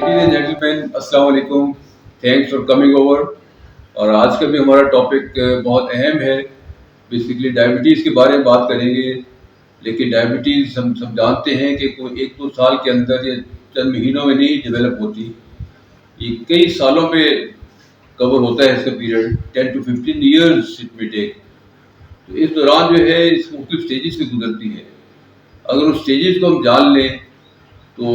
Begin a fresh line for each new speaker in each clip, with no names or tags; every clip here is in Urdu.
لیڈیز اینڈ جینٹلمین السلام علیکم. Thanks for coming over. اور آج کا بھی ہمارا ٹاپک بہت اہم ہے. بیسیکلی ڈائبٹیز کے بارے میں بات کریں گے. لیکن ڈائبٹیز ہم سب جانتے ہیں کہ کوئی 1-2 سال کے اندر یا چند مہینوں میں نہیں ڈیولپ ہوتی. یہ کئی سالوں پہ کور ہوتا ہے اس کا پیریڈ. 10 to 15 years اٹ میں ٹیک. تو اس دوران جو ہے اس مختلف اسٹیجز سے گزرتی ہے. اگر اس اسٹیجز کو ہم جان لیں تو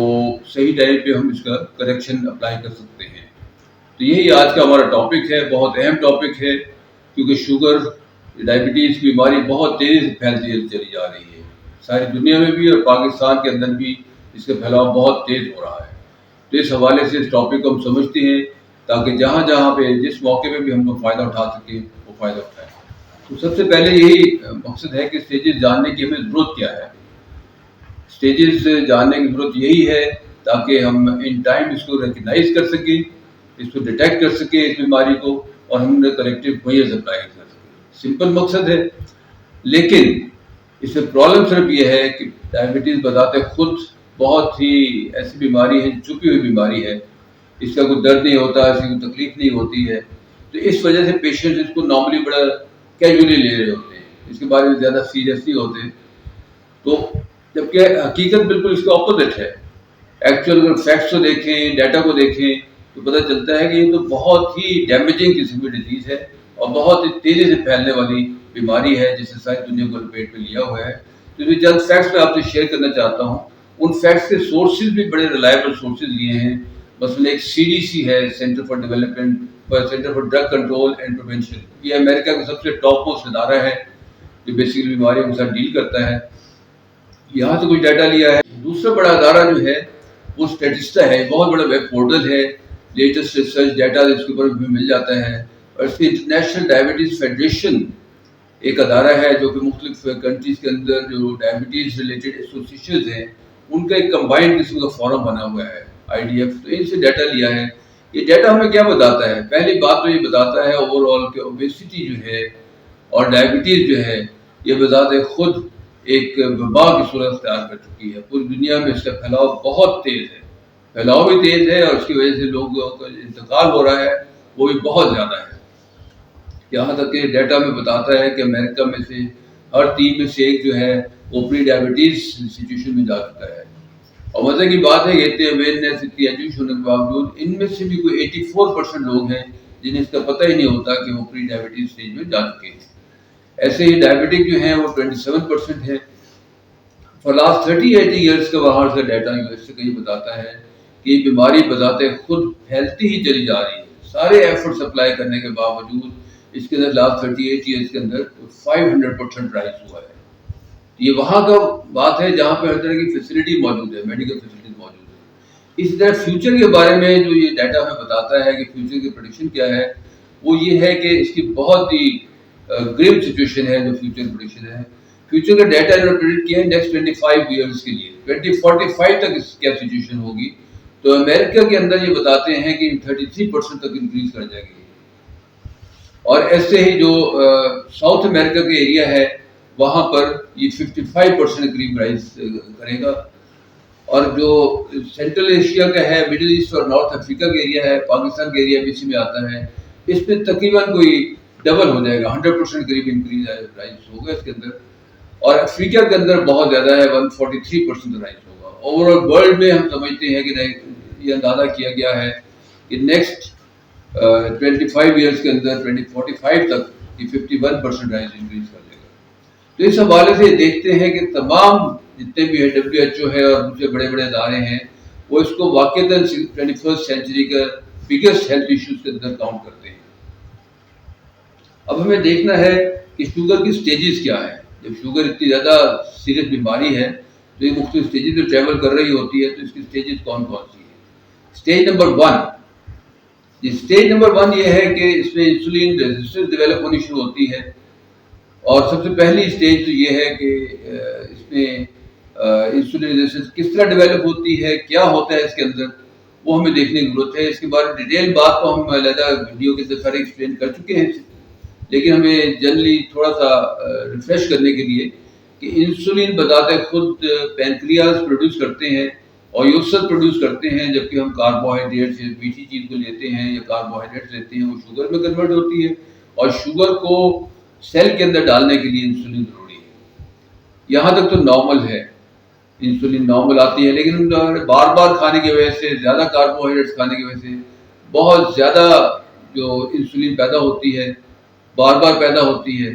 صحیح ٹائم پہ ہم اس کا کریکشن اپلائی کر سکتے ہیں. تو یہی آج کا ہمارا ٹاپک ہے. بہت اہم ٹاپک ہے کیونکہ شوگر ڈائبٹیز کی بیماری بہت تیزی سے پھیلتی چلی جا رہی ہے. ساری دنیا میں بھی اور پاکستان کے اندر بھی اس کا پھیلاؤ بہت تیز ہو رہا ہے. تو اس حوالے سے اس ٹاپک کو ہم سمجھتے ہیں تاکہ جہاں جہاں پہ جس موقع پہ بھی ہم لوگ فائدہ اٹھا سکیں وہ فائدہ اٹھائیں. تو سب سے پہلے یہی مقصد ہے کہ اسٹیجز جاننے کی ہمیں ضرورت کیا ہے. اسٹیجز جاننے کی ضرورت یہی ہے تاکہ ہم ان ٹائم اس کو ریکگنائز کر سکیں, اس کو ڈیٹیکٹ کر سکیں اس بیماری کو, اور ہم نے کریکٹیو میئرز اپلائی کر سکیں. سمپل مقصد ہے. لیکن اس میں پرابلم صرف یہ ہے کہ ڈائبٹیز بذات خود بہت ہی ایسی بیماری ہے, چھپی ہوئی بیماری ہے. اس کا کوئی درد نہیں ہوتا, اس کی کوئی تکلیف نہیں ہوتی ہے. تو اس وجہ سے پیشنٹ اس کو نارملی بڑا کیجولی لے رہے ہوتے ہیں, اس کے بارے میں زیادہ سیریس نہیں ہوتے. تو جبکہ حقیقت بالکل اس کا اپوزٹ ہے. ایکچوئل اگر فیکٹس کو دیکھیں, ڈیٹا کو دیکھیں تو پتہ چلتا ہے کہ یہ تو بہت ہی ڈیمیجنگ قسم کی ڈیزیز ہے اور بہت ہی تیزی سے پھیلنے والی بیماری ہے جس سے ساری دنیا کو لپیٹ پہ لیا ہوا ہے. تو یہ چند فیکٹس میں آپ سے شیئر کرنا چاہتا ہوں. ان فیکٹس کے سورسز بھی بڑے ریلائبل سورسز لیے ہیں. مثلاً ایک CDC ہے, centre for drug control and prevention. یہ امریکہ کا سب سے ٹاپ موسٹ ادارہ ہے جو بیسیکلی بیماریوں کے ساتھ ڈیل کرتا ہے. یہاں سے کچھ ڈیٹا لیا ہے. دوسرا بڑا ادارہ جو ہے وہ اسٹیٹسٹا ہے. بہت بڑا ویب پورٹل ہے, لیٹسٹ ریسرچ ڈیٹا اس کے اوپر بھی مل جاتا ہے. اور اس کی انٹرنیشنل ڈائبٹیز فیڈریشن ایک ادارہ ہے جو کہ مختلف کنٹریز کے اندر جو ڈائبٹیز ریلیٹڈ ایسوسیشنز ہیں ان کا ایک کمبائنڈ قسم کا فورم بنا ہوا ہے, IDF. تو ان سے ڈیٹا لیا ہے. یہ ڈیٹا ہمیں کیا بتاتا ہے؟ پہلی بات تو یہ بتاتا ہے اوور آل کہ اوبیسٹی جو ہے اور ڈائبٹیز جو ہے یہ بذات خود ایک وبا کی صورت اختیار کر چکی ہے. پوری دنیا میں اس کا پھیلاؤ بہت تیز ہے. پھیلاؤ بھی تیز ہے اور اس کی وجہ سے لوگوں کا انتقال ہو رہا ہے وہ بھی بہت زیادہ ہے. یہاں تک کہ ڈیٹا میں بتاتا ہے کہ امریکہ میں سے ہر 3 میں سے 1 جو ہے وہ پری ڈائبٹیز سچویشن میں جا چکا ہے. اور مزے کی بات ہے کہ اتنی اویئرنیس, اتنی ایجوکیشن ہونے کے باوجود ان میں سے بھی کوئی 84% لوگ ہیں جنہیں اس کا پتہ ہی نہیں ہوتا کہ وہ پری ڈائبٹیز اسٹیج میں جا چکے ہیں. ایسے ہی ڈائبٹک جو ہیں وہ 27% ہے. فار لاسٹ 30-80 ایئرس کا باہر سے ڈیٹا US کا یہ بتاتا ہے کہ یہ بیماری بذات خود پھیلتی ہی چلی جا رہی ہے. سارے ایفرٹس اپلائی کرنے کے باوجود اس کے اندر لاسٹ 38 ایئرس کے اندر 500% رائز ہوا ہے. یہ وہاں کا بات ہے جہاں پہ ہر طرح کی فیسلٹی موجود ہے, میڈیکل فیسلٹیز موجود ہے. اسی طرح فیوچر کے بارے میں جو یہ ڈیٹا ہمیں بتاتا ہے کہ فیوچر کی پریڈکشن کیا ہے وہ یہ ہے کہ اس کی بہت ہی گریم سچویشن ہے. جو فیوچر پریڈکشن ہے, فیوچر کا ڈیٹا انہوں نے پریڈکٹ کیا ہے نیکسٹ 25 ایئرس کے لیے. 2045 تک اس کیا سچویشن ہوگی. تو امریکہ کے اندر یہ بتاتے ہیں کہ 33% تک انکریز کر جائے گی. اور ایسے ہی جو ساؤتھ امریکہ کا ایریا ہے وہاں پر یہ 55% قریب رائز کرے گا. اور جو سینٹرل ایشیا کا ہے, مڈل ایسٹ اور نارتھ افریقہ کا ایریا ہے, پاکستان کا ایریا بھی اسی میں آتا ہے, اس پہ تقریباً کوئی ڈبل ہو جائے گا. 100% قریب انکریز رائز ہوگا اس کے اندر. اور افریقہ کے اندر بہت زیادہ ہے, 143% رائز ہوگا. اوور آل ورلڈ میں ہم سمجھتے ہیں کہ یہ اندازہ کیا گیا ہے کہ نیکسٹ 25 ایئرس کے اندر 2045 تک یہ 51% رائز انکریز کر دے گا. تو اس حوالے سے دیکھتے ہیں کہ تمام جتنے بھی ہے WHO ہے اور دوسرے بڑے بڑے ادارے ہیں وہ اس کو واقعتاً 21st سینچری کا بگیسٹ ہیلتھ ایشوز کے اندر کاؤنٹ کرتے ہیں. اب ہمیں دیکھنا ہے کہ شوگر کی سٹیجز کیا ہے. جب شوگر اتنی زیادہ سیریس بیماری ہے تو یہ مختلف سٹیجز میں ٹریول کر رہی ہوتی ہے. تو اس کی سٹیجز کون کون سی ہیں؟ سٹیج نمبر 1, سٹیج نمبر 1 یہ ہے کہ اس میں انسولین ریزسٹنس ڈیولپ ہونی شروع ہوتی ہے. اور سب سے پہلی سٹیج تو یہ ہے کہ اس میں انسولین ریزسٹنس کس طرح ڈیولپ ہوتی ہے, کیا ہوتا ہے اس کے اندر, وہ ہمیں دیکھنے کی ضرورت ہے. اس کے بارے میں ڈیٹیل بات تو ہم علیحدہ ویڈیو کے اندر سارے ایکسپلین کر چکے ہیں, لیکن ہمیں جنرلی تھوڑا سا ریفریش کرنے کے لیے کہ انسولین بذات خود پینکریاز پروڈیوس کرتے ہیں اور یہ اس وقت پروڈیوس کرتے ہیں جبکہ ہم کاربوہائیڈریٹ سے میٹھی چیز کو لیتے ہیں یا کاربوہائیڈریٹ لیتے ہیں، وہ شوگر میں کنورٹ ہوتی ہے، اور شوگر کو سیل کے اندر ڈالنے کے لیے انسولین ضروری ہے۔ یہاں تک تو نارمل ہے، انسولین نارمل آتی ہے، لیکن بار بار کھانے کی وجہ سے، زیادہ کاربوہائیڈریٹس کھانے کی وجہ سے بہت زیادہ جو انسولین پیدا ہوتی ہے، بار بار پیدا ہوتی ہے۔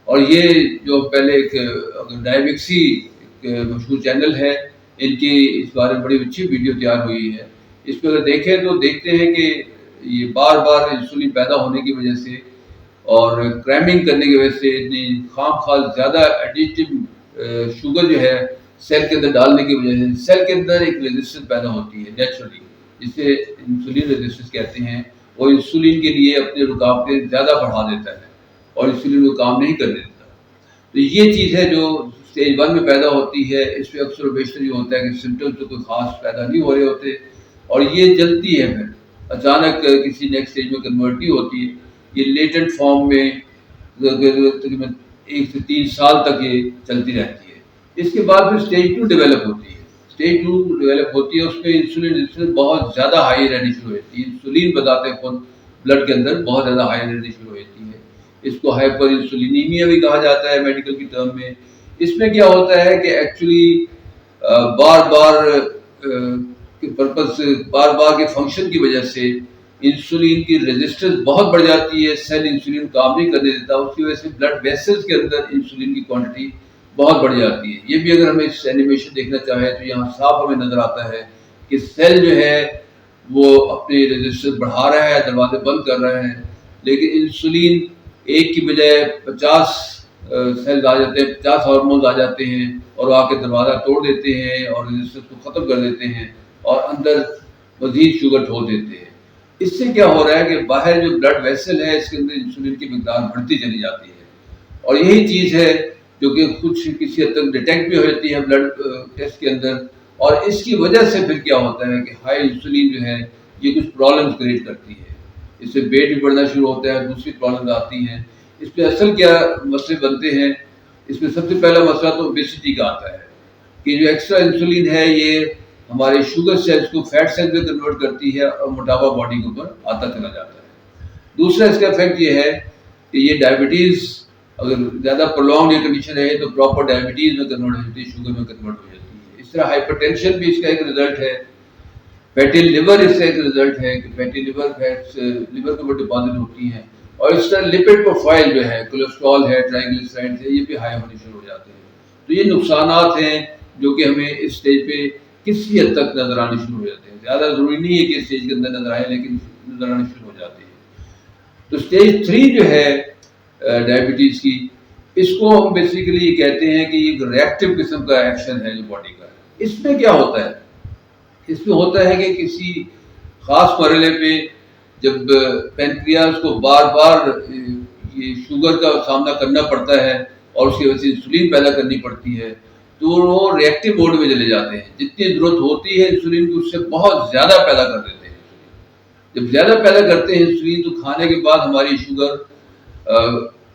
اور یہ جو پہلے ایک ڈائبکسی مشہور چینل ہے، ان کی اس بارے میں بڑی اچھی ویڈیو تیار ہوئی ہے، اس پہ اگر دیکھیں تو دیکھتے ہیں کہ یہ بار بار انسولین پیدا ہونے کی وجہ سے اور کریمنگ کرنے کی وجہ سے اتنی خام خواہ زیادہ ایڈیٹو شوگر جو ہے سیل کے اندر ڈالنے کی وجہ سے سیل کے اندر ایک ریزسٹنس پیدا ہوتی ہے نیچرلی، جسے انسولین ریزسٹنس کہتے ہیں۔ وہ انسولین کے لیے اپنے رکاوٹیں زیادہ بڑھا دیتا ہے اور انسولین کو کام نہیں کرنے دیتا۔ تو یہ چیز ہے جو اسٹیج 1 میں پیدا ہوتی ہے۔ اس میں اکثر و بیشتر یہ ہوتا ہے کہ سمٹمز تو کوئی خاص پیدا نہیں ہو رہے ہوتے، اور یہ جلتی ہے، پھر اچانک کسی نیکسٹ اسٹیج میں کنورٹ نہیں ہوتی ہے۔ یہ لیٹنٹ فارم میں تقریباً 1 سے 3 سال تک یہ چلتی رہتی ہے۔ اس کے بعد پھر اسٹیج 2 ڈیولپ ہوتی ہے۔ اسٹیج 2 ڈیولپ ہوتی ہے، اس میں انسولین ریزسٹنس بہت زیادہ ہائی رہنی شروع ہوتی ہے۔ انسولین بتاتے خود بلڈ کے اندر بہت زیادہ ہائی رہنی شروع ہوتی ہے۔ اس کو ہائپر انسولینیمیا بھی کہا جاتا ہے میڈیکل کی ٹرم میں۔ اس میں کیا ہوتا ہے کہ ایکچولی بار بار کے پرپز سے، بار بار کے فنکشن کی وجہ سے انسولین کی ریزسٹنس بہت بڑھ جاتی ہے، سیل انسولین کام نہیں کرنے دیتا، اس کی وجہ سے بلڈ ویسلز کے اندر انسولین کی کوانٹٹی بہت بڑھ جاتی ہے۔ یہ بھی اگر ہمیں اس اینیمیشن دیکھنا چاہیں تو یہاں صاف ہمیں نظر آتا ہے کہ سیل جو ہے وہ اپنی ریزسٹنس بڑھا رہا ہے، دروازے بند کر رہا ہے، لیکن انسولین ایک کی بجائے 50 سیل آ جاتے ہیں، 50 ہارمونز آ جاتے ہیں اور آ کے دروازہ توڑ دیتے ہیں اور ریزسٹنس کو ختم کر دیتے ہیں اور اندر مزید شوگر ڈھول دیتے ہیں۔ اس سے کیا ہو رہا ہے کہ باہر جو بلڈ ویسل ہے اس کے اندر انسولین کی مقدار بڑھتی چلی جاتی ہے، اور یہی چیز ہے جو کہ کچھ کسی حد تک ڈیٹیکٹ بھی ہوتی ہے بلڈ ٹیسٹ کے اندر، اور اس کی وجہ سے پھر کیا ہوتا ہے کہ ہائی انسولین جو ہے یہ کچھ پرابلمس کریٹ کرتی ہے، اس سے ویٹ بھی بڑھنا شروع ہوتا ہے، دوسری پرابلمز آتی ہیں۔ اس پہ اصل کیا مسئلے بنتے ہیں؟ اس میں سب سے پہلا مسئلہ تو اوبیسٹی کا آتا ہے کہ جو ایکسٹرا انسولین ہے یہ ہمارے شوگر سیلز کو فیٹ سیلز میں کنورٹ کرتی ہے اور موٹاپا باڈی کے اوپر آتا چلا جاتا ہے۔ دوسرا اس کا افیکٹ یہ ہے کہ یہ ڈائبٹیز اگر زیادہ پرولونگ یہ کنڈیشن ہے تو پراپر ڈائبٹیز میں کنورٹ ہو جاتی ہے، شوگر میں کنورٹ ہو جاتی ہے۔ اس طرح ہائپر ٹینشن بھی اس کا ایک رزلٹ ہے، فیٹی لیور اس کا ایک رزلٹ ہے کہ فیٹی لیور فیٹس لیور کے اوپر ڈپازٹ ہوتی ہیں، اور اس طرح لپڈ پروفائل جو ہے، کولیسٹرول ہے، ٹرائیگلیسرائڈز ہے، یہ بھی ہائی ہونی شروع ہو جاتے ہیں۔ تو یہ نقصانات ہیں جو کہ ہمیں اس اسٹیج پہ کسی حد تک نظر آنے شروع ہو جاتے ہیں۔ زیادہ ضروری نہیں ہے کہ اس اسٹیج کے اندر نظر آئے، لیکن نظر آنے شروع ہو جاتے ہیں۔ تو اسٹیج 3 جو ہے ڈائبٹیز کی، اس کو ہم بیسیکلی یہ کہتے ہیں کہ ایک ریئیکٹو قسم کا ایکشن ہے جو باڈی کا ہے۔ اس میں کیا ہوتا ہے؟ اس میں ہوتا ہے کہ کسی خاص مرحلے پہ جب پینکریاس کو بار بار یہ شوگر کا سامنا کرنا پڑتا ہے اور اس کی وجہ سے انسولین پیدا کرنی پڑتی ہے، تو وہ ریئیکٹو موڈ میں چلے جاتے ہیں۔ جتنی ضرورت ہوتی ہے انسولین کی اس سے بہت زیادہ پیدا کر دیتے ہیں۔ جب زیادہ پیدا کرتے ہیں انسولین تو کھانے کے بعد ہماری شوگر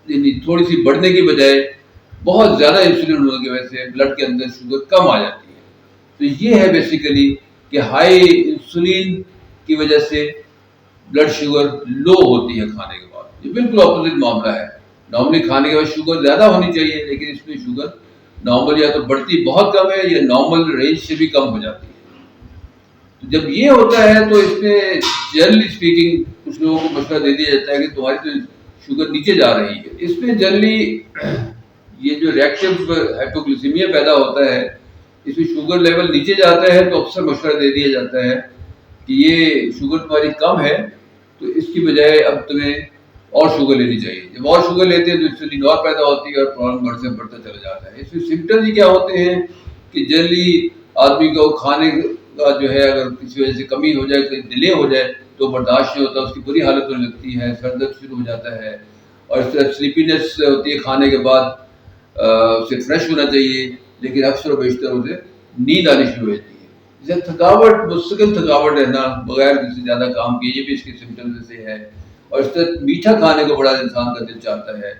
یعنی تھوڑی سی بڑھنے کی بجائے بہت زیادہ انسولین ہونے کی وجہ سے بلڈ کے اندر شوگر کم آ جاتی ہے۔ تو یہ ہے بیسیکلی کہ ہائی انسولین کی وجہ سے بلڈ شوگر لو ہوتی ہے کھانے کے بعد۔ یہ بالکل اپوزٹ معاملہ ہے۔ نارملی کھانے کے بعد شوگر زیادہ ہونی چاہیے، لیکن اس میں شوگر نارمل یا تو بڑھتی بہت کم ہے یا نارمل رینج سے بھی کم ہو جاتی ہے۔ تو جب یہ ہوتا ہے تو اس میں جنرلی اسپیکنگ کچھ لوگوں کو مشورہ دے دیا جاتا ہے کہ تمہاری تو شوگر نیچے جا رہی ہے۔ اس میں جنرلی یہ جو ریئیکٹو ہائپوگلیسیمیا پیدا ہوتا ہے، اس میں شوگر لیول نیچے جاتا ہے تو اکثر مشورہ دے دیا جاتا ہے کہ یہ شوگر تمہاری کم ہے تو اس کی بجائے اب تمہیں اور شوگر لینی چاہیے۔ جب اور شوگر لیتے ہیں تو انسولین اور پیدا ہوتی ہے اور پرابلم بڑھتے بڑھتا چلا جاتا ہے۔ اس میں سمپٹمز کیا ہوتے ہیں کہ جنرلی آدمی کو کھانے کا جو ہے اگر کسی وجہ سے کمی ہو جائے، کوئی ڈیلے ہو جائے تو برداشت نہیں ہوتا، اس کی بری حالت ہونے لگتی ہے، سر درد شروع ہو جاتا ہے، اور اس طرح سلیپینس ہوتی ہے کھانے کے بعد۔ اسے فریش ہونا چاہیے لیکن اکثر و بیشتر اسے نیند آنی شروع ہوتی ہے۔ جیسے تھکاوٹ، مستقل تھکاوٹ رہنا بغیر کسی زیادہ کام کیے، یہ بھی اس کے سمپٹمز سے ہے۔ اور اس طرح میٹھا کھانے کو بڑا انسان کا دل چاہتا ہے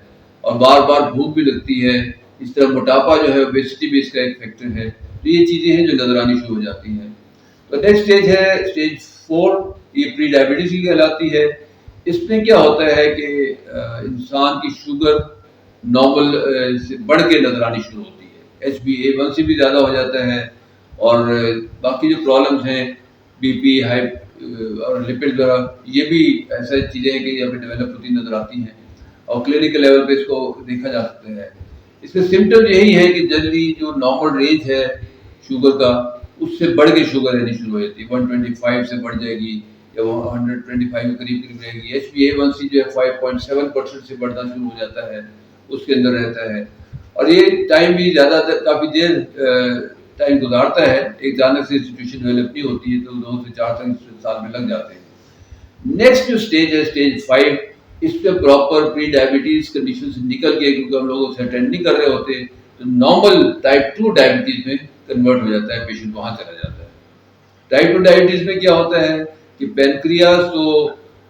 اور بار بار بھوک بھی لگتی ہے۔ اس طرح موٹاپا جو ہے اوبیسٹی بھی اس کا ایک فیکٹر ہے۔ تو یہ چیزیں ہیں جو نظر آنی شروع ہو جاتی ہیں۔ تو نیکسٹ اسٹیج ہے اسٹیج 4، یہ پری ڈائبٹیز کی کہلاتی ہے. اس میں کیا ہوتا ہے کہ انسان کی شوگر نارمل سے بڑھ کے نظر آنی شروع ہوتی ہے، HbA1c سے بھی زیادہ ہو جاتا ہے، اور باقی جو پرابلمس ہیں بی پی ہائی اور لپڈ وغیرہ، یہ بھی ایسا چیزیں ہیں کہ یہ پہ ڈیولپ ہوتی نظر آتی ہیں، اور کلینکل لیول پہ اس کو دیکھا جا سکتا ہے. اس کے سمٹم یہی ہے کہ جلدی جو نارمل رینج ہے شوگر کا اس سے بڑھ کے شوگر رہنی شروع ہو جاتی ہے، 125 سے بڑھ جائے گی یا 125 کے قریب قریب رہے گی. HbA1c جو ہے 5.7% سے بڑھنا شروع ہو جاتا ہے، اس کے اندر رہتا ہے، اور یہ ٹائم بھی زیادہ کافی دیر ٹائم گزارتا ہے. ایک جانب سے سچویشن ڈیولپ نہیں ہوتی ہے تو 2 سے 4 سال میں لگ جاتے ہیں. نیکسٹ جو اسٹیج ہے اسٹیج 5، اس پہ پراپر پری ڈائبٹیز کنڈیشن سے نکل کے، کیونکہ ہم لوگ اسے اٹینڈ نہیں کر رہے ہوتے، تو نارمل ٹائپ 2 ڈائبٹیز میں کنورٹ ہو جاتا ہے، پیشنٹ وہاں چلا جاتا ہے. ٹائپ 2 ڈائبٹیز میں کیا ہوتا ہے کہ پینکریاز تو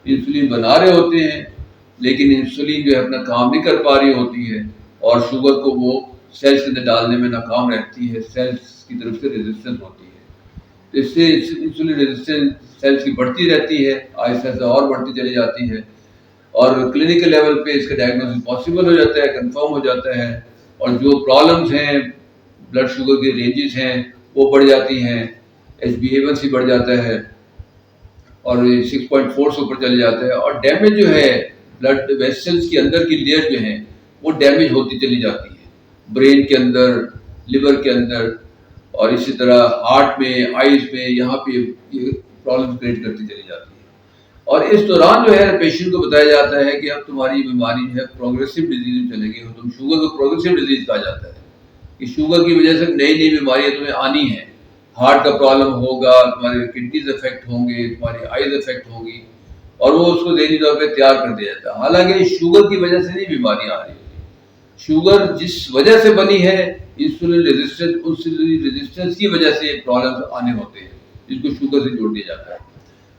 انسولین بنا رہے ہوتے ہیں، لیکن انسولین جو ہے اپنا کام نہیں کر پا رہی ہوتی ہے، اور شوگر کو وہ سیلز کے اندر ڈالنے میں ناکام رہتی ہے، سیلز کی طرف سے ریزسٹنس ہوتی ہے. تو اس سے انسولین ریزسٹنس سیلز کی بڑھتی رہتی ہے، آہستہ آہستہ اور بڑھتی چلی جاتی ہے، اور کلینکل لیول پہ اس کا ڈائگنوسس پاسبل ہو جاتا ہے، کنفرم ہو جاتا ہے، اور جو پرابلمس ہیں بلڈ شوگر کے رینجز ہیں وہ بڑھ جاتی ہیں. HbA1c بڑھ جاتا ہے اور 6.4 سے اوپر چلے جاتا ہے، اور ڈیمیج جو ہے بلڈ ویسلز کے اندر کی لیئر جو ہیں وہ ڈیمیج ہوتی چلی جاتی ہے، برین کے اندر، لیور کے اندر، اور اسی طرح ہارٹ میں، آئیز میں، یہاں پہ یہ پرابلم کریٹ کرتی چلی جاتی ہے. اور اس دوران جو ہے پیشنٹ کو بتایا جاتا ہے کہ اب تمہاری بیماری جو ہے پروگریسو ڈیزیز میں چلے گی، تم شوگر کو پروگریسو ڈیزیز کہا جاتا ہے کہ شوگر کی وجہ سے نئی نئی بیماریاں تمہیں آنی ہیں، ہارٹ کا پرابلم ہوگا، تمہارے کڈنیز افیکٹ ہوں گے، تمہاری آئیز افیکٹ ہوں گی، اور وہ اس کو ذہنی طور پہ تیار کر دیا جاتا ہے. حالانکہ شوگر کی وجہ سے نہیں بیماریاں آ رہی ہوتی، شوگر جس وجہ سے بنی ہے انسولین ریزسٹنس کی وجہ سے پرابلمس آنے ہوتے ہیں، جس کو شوگر سے جوڑ دیا جاتا ہے.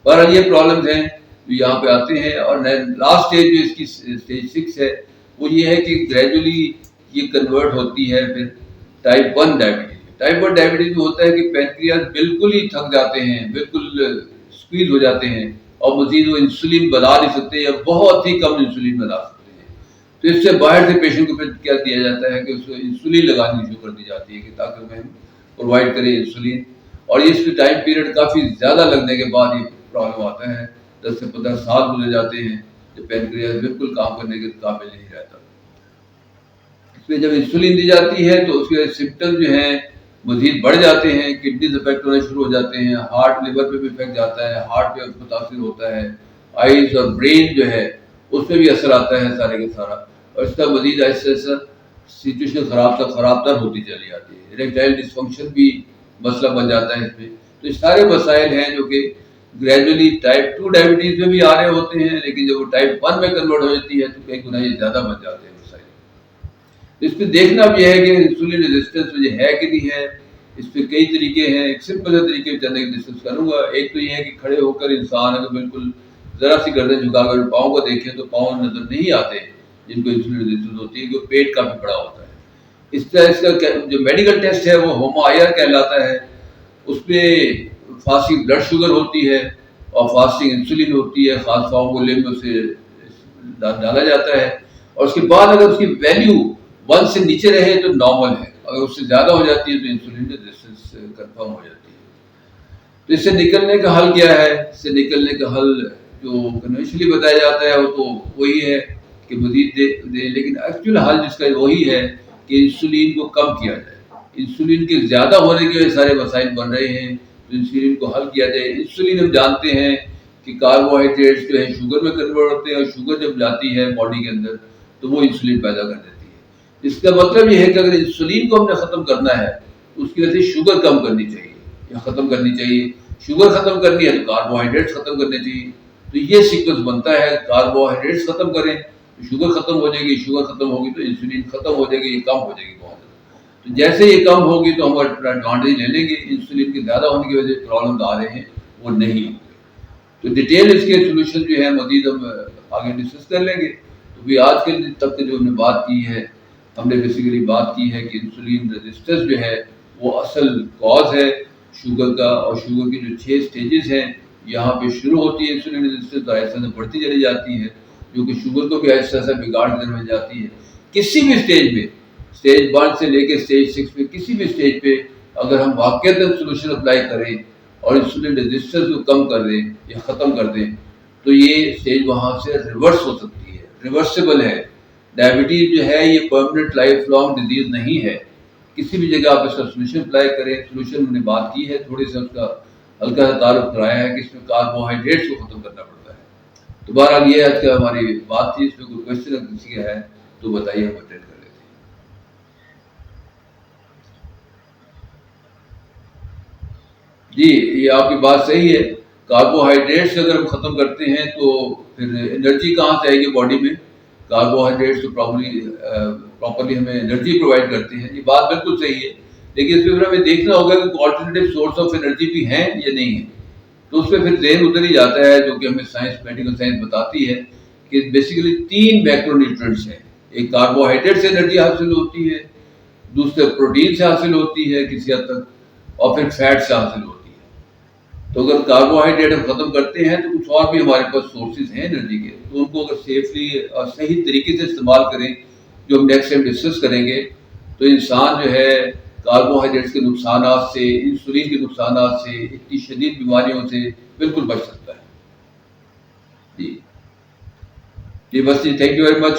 بہرحال یہ پرابلمس ہیں جو یہاں پہ آتے ہیں. اور لاسٹ اسٹیج جو اس کی اسٹیج 6 ہے وہ یہ ہے کہ گریجولی یہ کنورٹ ہوتی ہے پھر ٹائپ 1 ڈائبٹیز. ٹائپ 1 ڈائبٹیز میں ہوتا ہے کہ پینکریاز بالکل ہی تھک جاتے ہیں، بالکل اسکویز ہو جاتے ہیں، اور مزید وہ انسولین بنا نہیں سکتے یا بہت ہی کم انسولین بنا سکتے ہیں. تو اس سے باہر سے پیشنٹ کو پھر کیا دیا جاتا ہے کہ اس کو انسولین لگانی شروع کر دی جاتی ہے کہ تاکہ وہ پرووائڈ کرے انسولین. اور اس پہ ٹائم پیریڈ کافی زیادہ لگنے کے بعد یہ پرابلم آتا ہے، 10 سے 15 سال گزر جاتے ہیں جب پینکریاز بالکل کام کرنے کے قابل نہیں رہتا. اس میں جب انسولین دی جاتی ہے تو اس کے سمپٹم جو ہیں مزید بڑھ جاتے ہیں، کڈنیز افیکٹ ہونے شروع ہو جاتے ہیں، ہارٹ لیور پہ بھی افیکٹ جاتا ہے، ہارٹ پہ متاثر ہوتا ہے، آئیز اور برین جو ہے اس پہ بھی اثر آتا ہے سارے کا سارا، اور اس کا مزید آہستہ آہستہ سچویشن خراب تر ہوتی چلی جاتی ہے. اریکٹائل ڈسفنکشن بھی مسئلہ بن جاتا ہے اس میں. تو یہ سارے مسائل ہیں جو کہ گریجولی ٹائپ 2 ڈائبٹیز میں بھی آ رہے ہوتے ہیں، لیکن جب وہ ٹائپ 1 میں کنورٹ ہو جاتی ہے تو کئی گنا یہ زیادہ بن جاتے ہیں مسائل. اس پہ دیکھنا بھی ہے کہ انسولین ریزسٹنس مجھے ہے کہ نہیں ہے. اس پہ کئی طریقے ہیں، ایک سمپل سے طریقے چلنے کی ڈسکس کروں گا. ایک تو یہ ہے کہ کھڑے ہو کر انسان اگر بالکل ذرا سی گردن جھکا کر پاؤں کو دیکھیں تو پاؤں نظر نہیں آتے جن کو انسولین ریزسٹنس ہوتی ہے، کہ پیٹ کافی بڑا ہوتا ہے. اس طرح اس کا جو میڈیکل ٹیسٹ ہے وہ ہوموآئر کہلاتا ہے. اس پہ فاسٹنگ بلڈ شوگر ہوتی ہے اور فاسٹنگ انسولین ہوتی ہے، خاص فارمولے میں اسے ڈالا جاتا ہے، اور اس کے بعد اگر اس کی ویلیو 1 سے نیچے رہے تو نارمل ہے، اگر اس سے زیادہ ہو جاتی ہے تو انسولین ریزسٹنس کنفرم ہو جاتی ہے. تو اس سے نکلنے کا حل کیا ہے؟ اس سے نکلنے کا حل جو کنونشنلی بتایا جاتا ہے وہ تو وہی ہے کہ مزید دے، لیکن ایکچوئل حل جس کا وہی ہے کہ انسولین کو کم کیا جائے. انسولین کے زیادہ ہونے کے سارے مسائل بن رہے ہیں، تو انسولین کو حل کیا جائے. انسولین ہم جانتے ہیں کہ کاربوہائیڈریٹس جو ہے شوگر میں کنورٹ ہوتے ہیں، اور شوگر جب جاتی ہے باڈی کے اندر تو وہ انسولین پیدا کر دیتی ہے. اس کا مطلب یہ ہے کہ اگر انسولین کو ہم نے ختم کرنا ہے اس کی وجہ سے شوگر کم کرنی چاہیے یا ختم کرنی چاہیے. شوگر ختم کرنی ہے تو کاربوہائیڈریٹس ختم کرنے چاہیے. تو یہ سیکوینس بنتا ہے، کاربوہائیڈریٹس ختم کریں تو شوگر ختم ہو جائے گی، شوگر ختم ہوگی تو انسولین ختم ہو جائے گی، یہ کم ہو جائے گی بہت زیادہ. تو جیسے یہ کم ہوگی تو ہم ایڈوانٹیج لے لیں گے. انسولین کے زیادہ ہونے کی وجہ سے پرابلم آ رہے ہیں وہ نہیں ہوں گے. تو ڈیٹیل اس کے سولوشن جو ہے مزید ہم آگے ڈسکس کر لیں گے. تو بھی آج کے تک جو ہم نے بات کی ہے، ہم نے بیسیکلی بات کی ہے کہ انسولین ریزسٹنس جو ہے وہ اصل کاز ہے، شوگر کا، اور شوگر کی جو 6 اسٹیجز ہیں یہاں پہ شروع ہوتی ہے انسولین ریزسٹنس، تو آہستہ سے بڑھتی چلی جاتی ہے، جو کہ شوگر کو بھی آہستہ سے بگاڑ کی طرف جاتی ہے۔ کسی بھی اسٹیج میں، اسٹیج 1 سے لے کے اسٹیج 6 پہ، کسی بھی اسٹیج پہ اگر ہم واقعتاً سولوشن اپلائی کریں اور انسولین ریزسٹنس کو کم کر دیں یا ختم کر دیں، تو یہ اسٹیج وہاں سے ریورس ہو سکتی ہے، ریورسیبل ہے۔ ڈائبٹیز جو ہے یہ پرماننٹ لائف لانگ ڈیزیز نہیں ہے۔ کسی بھی جگہ آپ اس کا سولوشن اپلائی کریں، سولوشن ہم نے بات کی ہے، تھوڑی سا اس کا ہلکا سا تعارف کرایا ہے کہ اس میں کاربوہائیڈریٹس کو ختم کرنا پڑتا ہے۔ تو بہرحال یہ آج کا ہماری بات تھی، اس میں کوئی کوشچن اگر کسی کا ہے تو بتائیے، ہم اٹینڈ کر لیتے ہیں۔ جی، یہ آپ کی بات صحیح ہے، کاربوہائیڈریٹس اگر ہم ختم کرتے ہیں تو پھر انرجی کہاں سے آئے گی باڈی میں؟ کاربوہائیڈریٹس تو پراپرلی ہمیں انرجی پرووائڈ کرتے ہیں، یہ بات بالکل صحیح ہے، لیکن اس پہ پھر ہمیں دیکھنا ہوگا کہ آلٹرنیٹیو سورس آف انرجی بھی ہیں یا نہیں ہیں۔ تو اس پہ پھر ذہن ادھر ہی جاتا ہے، جو کہ ہمیں سائنس، میڈیکل سائنس بتاتی ہے کہ بیسیکلی 3 میکرو نیوٹرینٹس ہیں۔ ایک کاربوہائیڈریٹ سے انرجی حاصل ہوتی ہے، دوسرے پروٹین سے حاصل ہوتی ہے کسی حد تک، اور پھر فیٹ سے حاصل ہوتی ہے۔ تو اگر کاربوہائیڈریٹ ہم ختم کرتے ہیں تو کچھ اور بھی ہمارے پاس سورسز ہیں انرجی کے، تو ان کو اگر سیفلی اور صحیح طریقے سے استعمال کریں، جو ہم نیکسٹ ٹائم ڈسکس کریں گے، تو انسان جو ہے کاربوہائیڈریٹس کے نقصانات سے، انسولین کے نقصانات سے، اتنی شدید بیماریوں سے بالکل بچ سکتا ہے۔ جی جی، بس جی، thank you very much,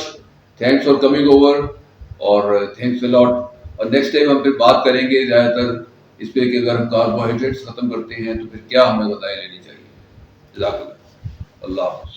thanks for coming over, اور تھینکس اے لاٹ۔ اور نیکسٹ ٹائم ہم پھر بات کریں گے زیادہ تر اس پہ کہ اگر ہم کاربوہائیڈریٹس ختم کرتے ہیں تو پھر کیا ہمیں غذائیں لینی چاہیے۔ جزاک اللہ، اللہ حافظ۔